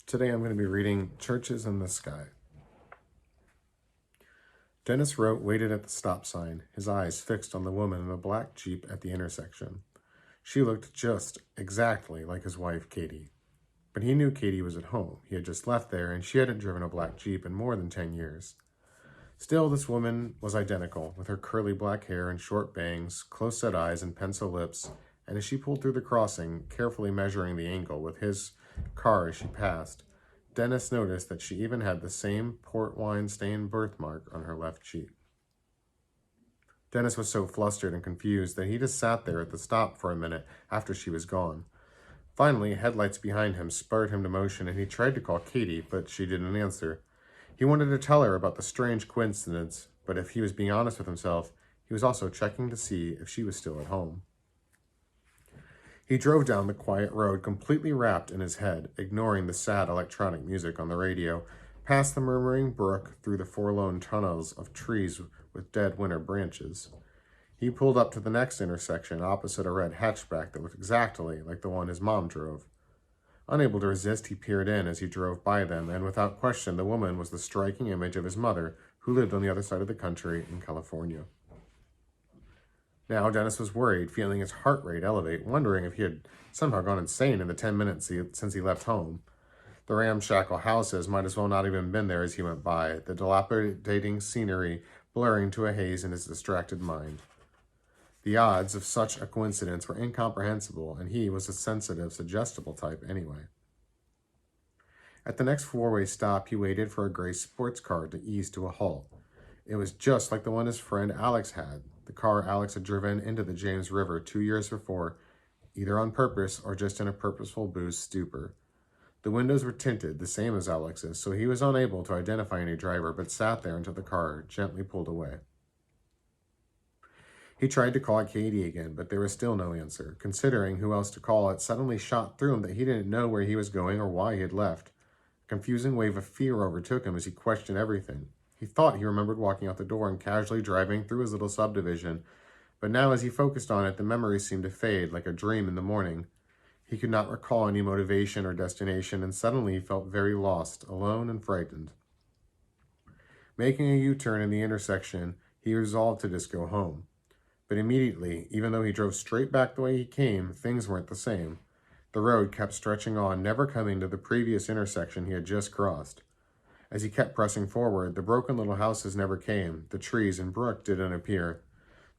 Today I'm going to be reading Churches in the Sky. Dennis Rote waited at the stop sign, his eyes fixed on the woman in a black Jeep at the intersection. She looked just exactly like his wife, Katie. But he knew Katie was at home. He had just left there, and she hadn't driven a black Jeep in more than 10 years. Still, this woman was identical, with her curly black hair and short bangs, close-set eyes and pencil lips, and as she pulled through the crossing, carefully measuring the angle with his car as she passed, Dennis noticed that she even had the same port wine-stained birthmark on her left cheek. Dennis was so flustered and confused that he just sat there at the stop for a minute after she was gone. Finally, headlights behind him spurred him to motion, and he tried to call Katie, but she didn't answer. He wanted to tell her about the strange coincidence, but if he was being honest with himself, he was also checking to see if she was still at home. He drove down the quiet road, completely wrapped in his head, ignoring the sad electronic music on the radio, past the murmuring brook, through the forlorn tunnels of trees with dead winter branches. He pulled up to the next intersection, opposite a red hatchback that looked exactly like the one his mom drove. Unable to resist, he peered in as he drove by them, and without question, the woman was the striking image of his mother, who lived on the other side of the country in California. Now, Dennis was worried, feeling his heart rate elevate, wondering if he had somehow gone insane in the 10 minutes since he left home. The ramshackle houses might as well not even been there as he went by, the dilapidating scenery blurring to a haze in his distracted mind. The odds of such a coincidence were incomprehensible, and he was a sensitive, suggestible type anyway. At the next four-way stop, he waited for a gray sports car to ease to a halt. It was just like the one his friend Alex had, the car Alex had driven into the James River 2 years before, either on purpose or just in a purposeful booze stupor. The windows were tinted, the same as Alex's, so he was unable to identify any driver, but sat there until the car gently pulled away. He tried to call Katie again, but there was still no answer. Considering who else to call, it suddenly shot through him that he didn't know where he was going or why he had left. A confusing wave of fear overtook him as he questioned everything. He thought he remembered walking out the door and casually driving through his little subdivision, but now as he focused on it, the memory seemed to fade like a dream in the morning. He could not recall any motivation or destination, and suddenly he felt very lost, alone and frightened. Making a U-turn in the intersection, he resolved to just go home. But immediately, even though he drove straight back the way he came, things weren't the same. The road kept stretching on, never coming to the previous intersection he had just crossed. As he kept pressing forward, the broken little houses never came, the trees and brook didn't appear.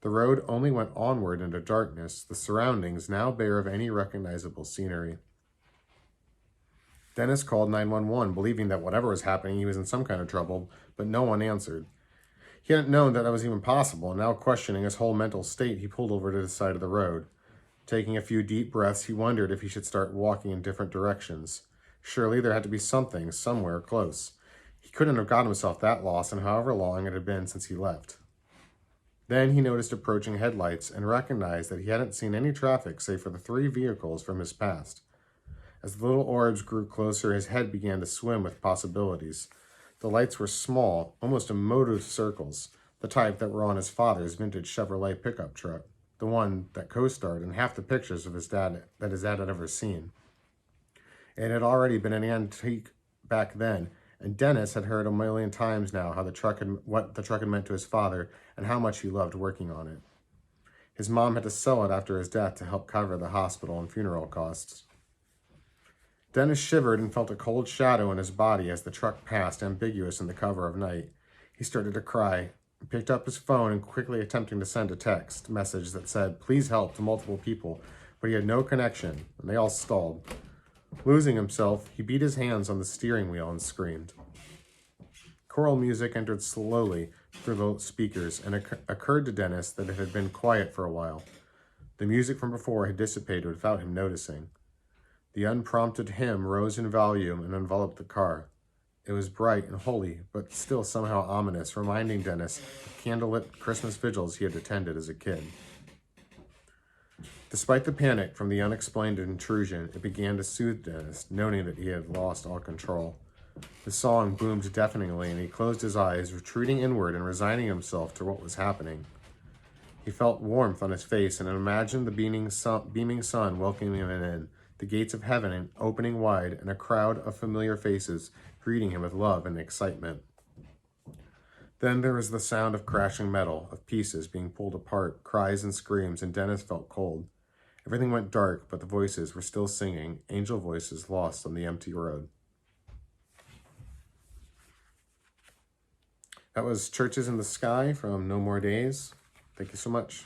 The road only went onward into darkness, the surroundings now bare of any recognizable scenery. Dennis called 911, believing that whatever was happening, he was in some kind of trouble, but no one answered. He hadn't known that was even possible, and now questioning his whole mental state, he pulled over to the side of the road. Taking a few deep breaths, he wondered if he should start walking in different directions. Surely there had to be something somewhere close. He couldn't have gotten himself that lost in however long it had been since he left. Then he noticed approaching headlights and recognized that he hadn't seen any traffic save for the 3 vehicles from his past. As the little orbs grew closer, his head began to swim with possibilities. The lights were small, almost emotive circles, the type that were on his father's vintage Chevrolet pickup truck, the one that co-starred in half the pictures of his dad that his dad had ever seen. It had already been an antique back then, and Dennis had heard a million times now what the truck had meant to his father and how much he loved working on it. His mom had to sell it after his death to help cover the hospital and funeral costs. Dennis shivered and felt a cold shadow in his body as the truck passed, ambiguous in the cover of night. He started to cry, picked up his phone and quickly attempting to send a text message that said, "Please help," to multiple people, but he had no connection, and they all stalled. Losing himself, he beat his hands on the steering wheel and screamed. Choral music entered slowly through the speakers, and it occurred to Dennis that it had been quiet for a while. The music from before had dissipated without him noticing. The unprompted hymn rose in volume and enveloped the car. It was bright and holy, but still somehow ominous, reminding Dennis of candlelit Christmas vigils he had attended as a kid. Despite the panic from the unexplained intrusion, it began to soothe Dennis, knowing that he had lost all control. The song boomed deafeningly, and he closed his eyes, retreating inward and resigning himself to what was happening. He felt warmth on his face and imagined the beaming sun welcoming him in, the gates of heaven opening wide, and a crowd of familiar faces greeting him with love and excitement. Then there was the sound of crashing metal, of pieces being pulled apart, cries and screams, and Dennis felt cold. Everything went dark, but the voices were still singing, angel voices lost on the empty road. That was Churches in the Sky from No More Days. Thank you so much.